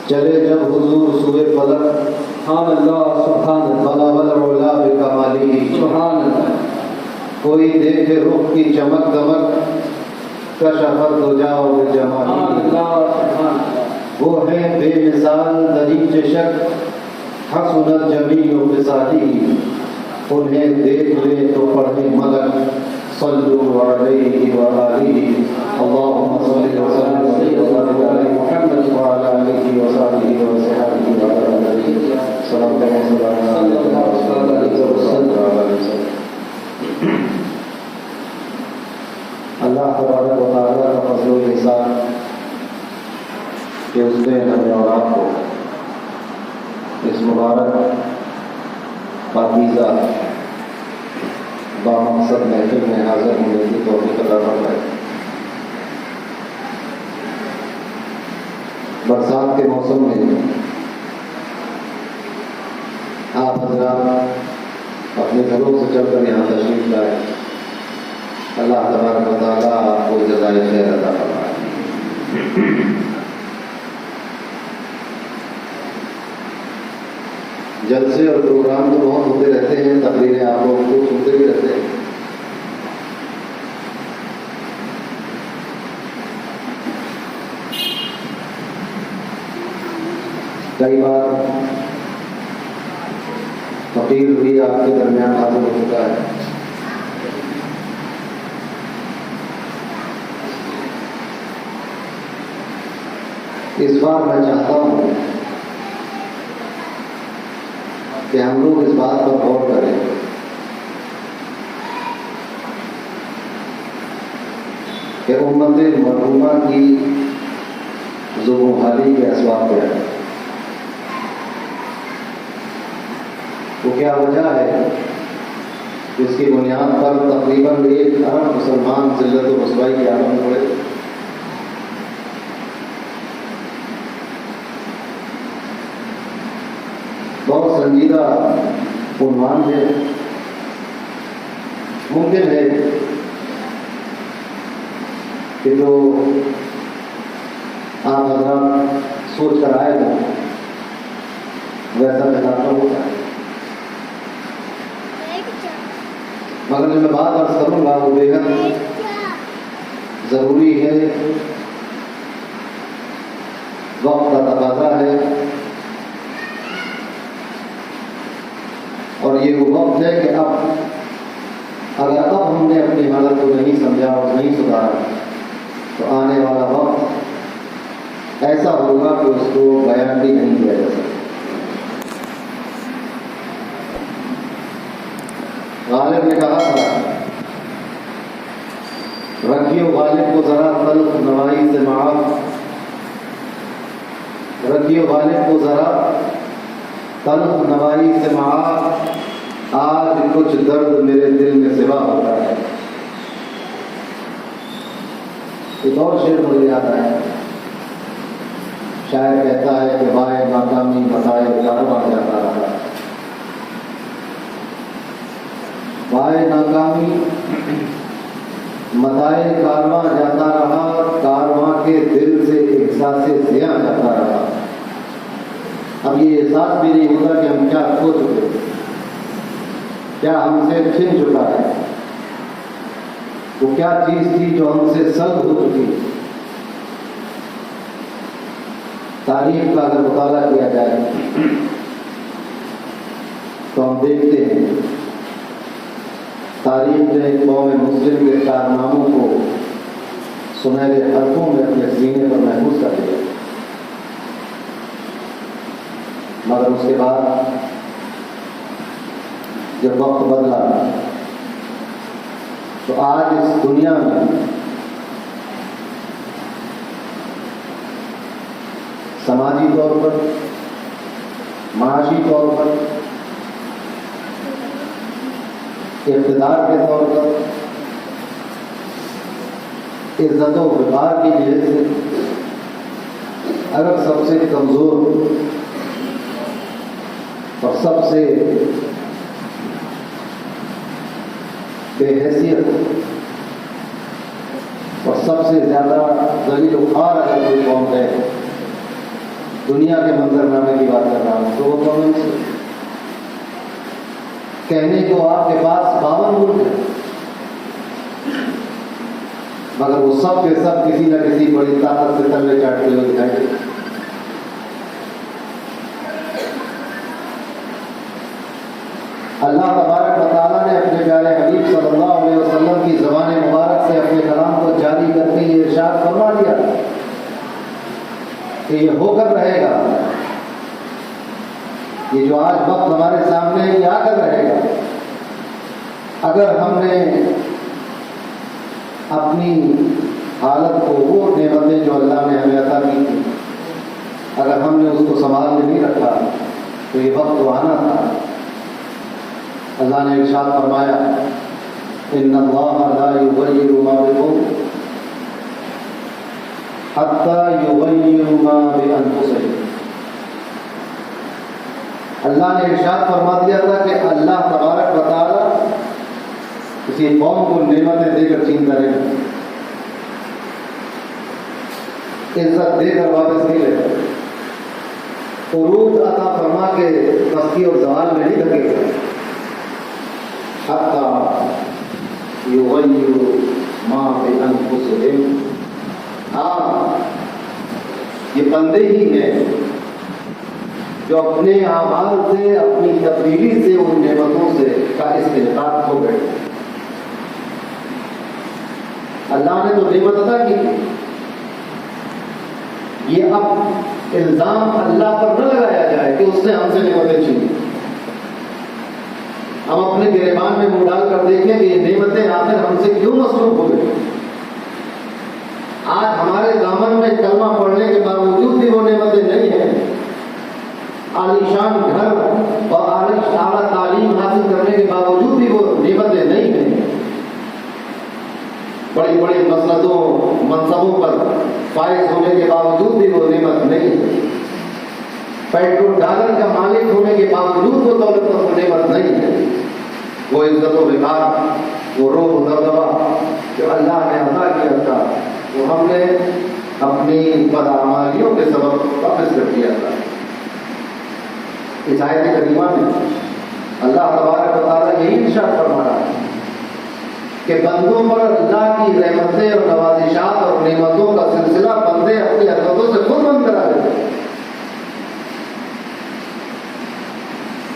چلے جب حضور سوئے فلک، سبحان اللہ سبحان اللہ بلغ العلا بکمالہ، سبحان اللہ. کوئی دیکھے رخ کی چمک دمک، کشف الدجا سبحان بجمالہ. اللہ سبحان اللہ. وہ ہے بے مثال دریچ شک، حسنت جمیع خصالہ. انہیں دیکھ لے تو پڑھے ملک، صلوا علیہ وآلہ. اللہم صل وسلم علی محمد وعلی آلہ وصحبہ وسلم. صلی اللہ علیہ وسلم. اللہ تبارک و تعالیٰ کا فضل و احسان کہ اس نے ہمیں اور آپ کو اس مبارک پاکیزہ بامقصد محفل میں حاضر ہونے کی توفیق عطا فرمائے. برسات کے موسم میں آپ حضرات اپنے گھروں سے چل کر یہاں تشریف لائے. اللہ تبارک و تعالیٰ آپ کو جزائے خیر عطا فرمائے. جلسے اور پروگرام تو بہت ہوتے رہتے ہیں، تقریریں آپ لوگ کو سنتے بھی رہتے ہیں. کئی بار فقیر بھی آپ کے درمیان حاضر ہو چکا ہے. اس بار میں چاہتا ہوں کہ ہم لوگ اس بات پر غور کریں کہ امت مرحومہ کی ذوبحالی کے اسباب کیا ہے. وہ کیا وجہ ہے جس کی بنیاد پر تقریباً 1 ارب مسلمان ذلت و رسوائی کے عالم میں پڑے. بہت سنجیدہ عنوان ہے. ممکن ہے کہ جو آپ حضرات سوچ کر آئے ہوں ویسا خلاف ہوتا ہے، مگر جو میں بات عرض کروں گا وہ بےحد ضروری ہے، وقت کا تقاضا ہے. اور یہ وہ وقت ہے کہ اگر اب ہم نے اپنی حالت کو نہیں سمجھا اور نہیں سدھارا تو آنے والا وقت ایسا ہوگا کہ اس کو بیان بھی نہیں کیا جا سکتا. غالب نے کہا تھا، رکھیو غالب کو ذرا تلخ نوائی سے معاف، رکھیو غالب کو ذرا تلخ نوائی سے معاف، آج کچھ درد میرے دل میں سوا ہوتا ہے. ایک اور شعر مجھے یاد آیا. شاعر کہتا ہے کہ بائے ناکامی بتائے کارواں جاتا رہا، بائے ناکامی متائے کارواں جاتا رہا، کارواں کے دل سے احساس زیاں جاتا رہا. اب یہ احساس بھی نہیں ہوتا کہ ہم کیا کھو چکے، کیا ہم سے چھن چکا ہے، وہ کیا چیز تھی جو ہم سے سلب ہو چکی. تاریخ کا اگر مطالعہ کیا جائے تو ہم دیکھتے ہیں تاریخ نے قوم مسلم کے کارناموں کو سنہرے حرفوں میں اپنے سینے پر محفوظ کر دیا، مگر اس کے بعد جب وقت بدلا تو آج اس دنیا میں سماجی طور پر، معاشی طور پر، اقتدار کے طور پر، عزت و وقار کی جہت سے اگر سب سے کمزور اور سب سے بے حیثیت اور سب سے زیادہ ذلیل و خوار اگر کوئی قوم ہے دنیا کے منظرنامے کی بات کر رہا ہوں، تو وہ کون سے کہنے کو آپ کے پاس 52 ملک ہیں، مگر وہ سب کے سب کسی نہ کسی بڑی طاقت سے تلے چاٹتے ہوئے دکھائی دیتے۔ اللہ تبارک و تعالیٰ نے اپنے پیارے حبیب صلی اللہ علیہ وسلم کی زبان مبارک سے اپنے کلام کو جاری کر کے یہ ارشاد فرما دیا کہ یہ ہو کر رہے گا، یہ جو آج وقت ہمارے سامنے ہے یہ آ کر رہے گا اگر ہم نے اپنی حالت کو، وہ نعمتیں جو اللہ نے ہمیں عطا کی تھی، اگر ہم نے اس کو سنبھال کے نہیں رکھا تو یہ وقت تو آنا تھا۔ اللہ نے ارشاد فرمایا ان اللہ لا یغیر ما بقوم حتی یغیروا ما بانفسہم۔ اللہ نے ارشاد فرما دیا تھا کہ اللہ تبارک و تعالی کسی قوم کو نعمتیں دے کر چھینتا نہیں، عزت دے کر واپس نہیں لیتا، عروج عطا فرما کے پستی اور زوال میں نہیں دھکے گا، حتی یغیروا ما بانفسہم۔ ہاں، یہ بندے ہی ہیں جو اپنے اعمال سے، اپنی تبدیلی سے ان نعمتوں سے کا استحقاق ہو گئے۔ اللہ نے تو نعمت عطا کی، یہ اب الزام اللہ پر نہ لگایا جائے کہ اس نے ہم سے نعمتیں چھینی۔ ہم اپنے گریبان میں منہ ڈال کر دیکھیں کہ یہ نعمتیں آخر ہم سے کیوں مصروف ہو گئی۔ آج ہمارے دامن میں کلمہ پڑھنے کے باوجود بھی وہ نعمتیں نہیں ہیں، عالیشان گھر اور اعلیٰ تعلیم حاصل کرنے کے باوجود بھی وہ نعمتیں نہیں ہیں، بڑی بڑی مسندوں منصبوں پر فائز ہونے کے باوجود بھی وہ نعمت نہیں ہے، پیٹرول ڈالر کا مالک ہونے کے باوجود وہ دولت پر وہ نعمت نہیں ہے، وہ عزت و وقار، وہ روح و دبدبہ جو اللہ نے عطا کیا تھا وہ ہم نے اپنی بدعمالیوں کے سبب واپس کر دیا تھا۔ اس آیت کریمہ میں اللہ تبارک و تعالیٰ یہی ارشاد فرما رہا ہے کہ بندوں پر اللہ کی رحمتیں اور نوازشات اور نعمتوں کا سلسلہ بندے اپنی حرکتوں سے خود بند کرا دیتے ہیں۔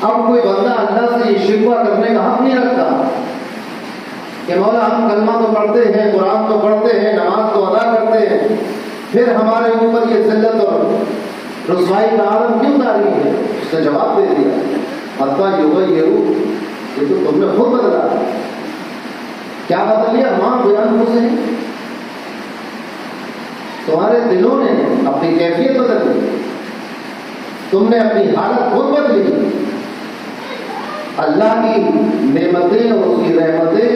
اب کوئی بندہ اللہ سے یہ شکوہ کرنے کا حق نہیں رکھتا کہ مولا ہم کلمہ تو پڑھتے ہیں، قرآن تو پڑھتے ہیں، نماز تو ادا کرتے ہیں، پھر ہمارے اوپر یہ ذلت اور رسوائی کا عالم کیوں طاری ہے؟ اس نے جواب دے دیا حتیٰ یغیروا، یہ تو تم نے خود بدلا۔ کیا بدل لیا؟ ماں بانفسہم، تمہارے دلوں نے اپنی کیفیت بدل لی، تم نے اپنی حالت خود بدلی۔ اللہ کی نعمتیں اور اس کی رحمتیں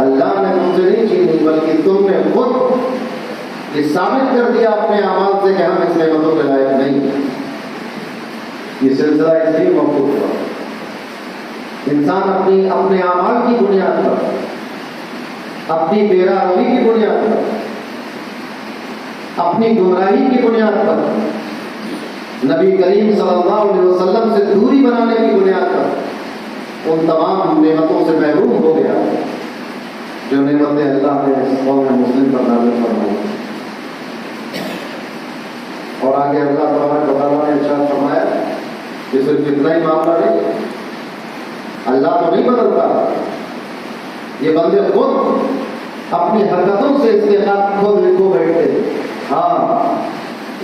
اللہ نے تم سے نہیں چھینی، بلکہ تم نے خود یہ ثابت کر دیا اپنے اعمال سے کہ ہم اس نعمتوں کے لائق نہیں ہیں۔ یہ سلسلہ اس لیے موقوف ہوا، انسان اپنے اعمال کی بنیاد پر، اپنی بے راہی کی بنیاد پر، اپنی گمراہی کی بنیاد پر، نبی کریم صلی اللہ علیہ وسلم سے دوری بنانے کی بنیاد پر ان تمام نعمتوں سے محروم ہو گیا جو نعمتیں اللہ نے اس قوم مسلم پر نازل فرمائی۔ اور آگے اللہ تبارک و تعالیٰ نے ارشاد فرمایا کہ صرف اتنا ہی معاملہ نہیں، اللہ تو نہیں بدلتا، یہ بندے خود اپنی حرکتوں سے استحقاق خود لکھو بیٹھتے۔ ہاں،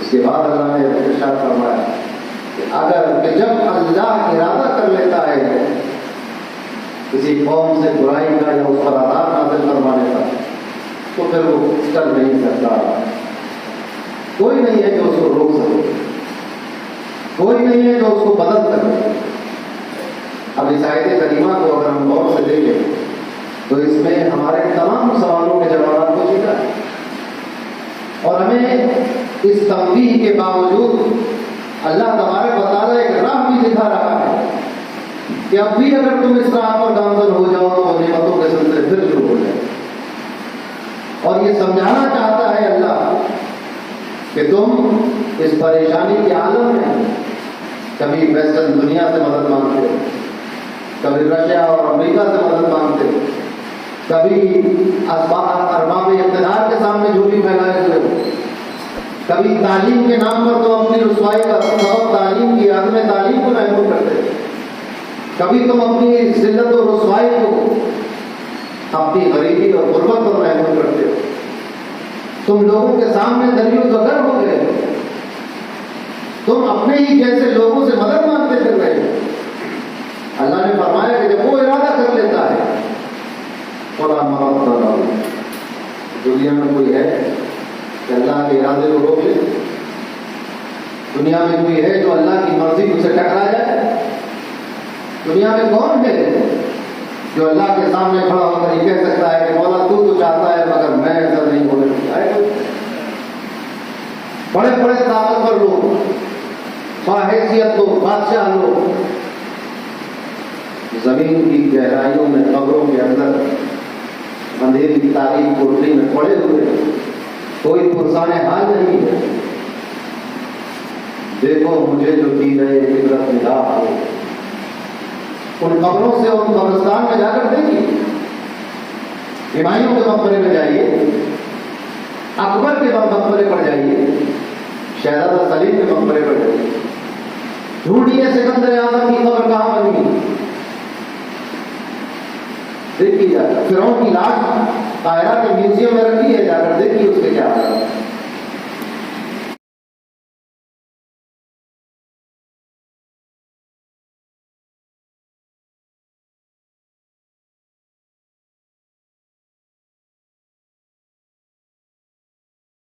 اس کے بعد اللہ نے ارشاد فرمایا کہ جب اللہ ارادہ کر لیتا ہے کسی قوم سے برائی کا یا اس پر عذاب نازل کروانے کا تو پھر وہ کر نہیں سکتا، کوئی نہیں ہے جو اس کو روک سکے، کوئی نہیں ہے جو اس کو بدل سکے۔ اب اس آیت کریمہ کو اگر ہم غور سے دیکھیں تو اس میں ہمارے تمام سوالوں کے جوابات کو چھپا ہے، اور ہمیں اس تنبیہ کے باوجود اللہ تبارک و تعالیٰ ایک راہ بھی دکھا رہا ہے کہ اب بھی اگر تم اس راہ پر گامزن ہو جاؤ تو وہ نعمتوں کے سلسلے پھر شروع ہو جائے، اور یہ سمجھانا چاہتا ہے اللہ کہ تم اس پریشانی کے عالم میں کبھی ویسٹرن دنیا سے مدد مانگتے ہو، کبھی رشیا اور امریکہ سے مدد مانگتے ہو، کبھی ارباب اقتدار کے سامنے جھولی پھیلائے ہوئے ہو، کبھی تعلیم کے نام پر تو اپنی رسوائی کا سبب تعلیم کی عدم تعلیم کو محفوظ کرتے ہو، کبھی تم اپنی ذلت و رسوائی کو اپنی غریبی اور غربت پر محفوظ کرتے ہو، تم لوگوں کے سامنے دریو زگر ہو گئے ہو، تم اپنے ہی جیسے لوگوں سے مدد مانگتے پھر رہے ہو۔ اللہ نے فرمایا کہ جب وہ ارادہ کر لیتا ہے خدا مرد دنیا میں کوئی ہے کہ اللہ کے ارادے کو روک لے؟ دنیا میں کوئی ہے جو اللہ کی مرضی سے ٹکرا جائے؟ دنیا میں کون ہے جو اللہ کے سامنے کھڑا ہو کر یہ کہہ سکتا ہے کہ مولا تو چاہتا ہے مگر میں ایسا نہیں ہونے دیتا ہے؟ بڑے بڑے طاقتور لوگ، باحیثیت لوگ، بادشاہ لوگ زمین کی گہرائیوں میں قبروں کے اندر اندھیری تاریخ کوٹری میں پڑے ہوئے، کوئی پرسان حال نہیں ہے۔ دیکھو مجھے جو کی گئے عبرت نگاہ ہو، ان قبروں سے ان قبرستان میں جا کر دیکھیے، ہمایوں کے مقبرے میں جائیے، اکبر کے مقبرے پر جائیے، شہزادہ سلیم کے مقبرے پر جائیے، ڈھونڈیے سکندر اعظم کی قبر کہاں بنی، دیکھیے جا فرعون کی لاش قاہرہ کے میوزیم میں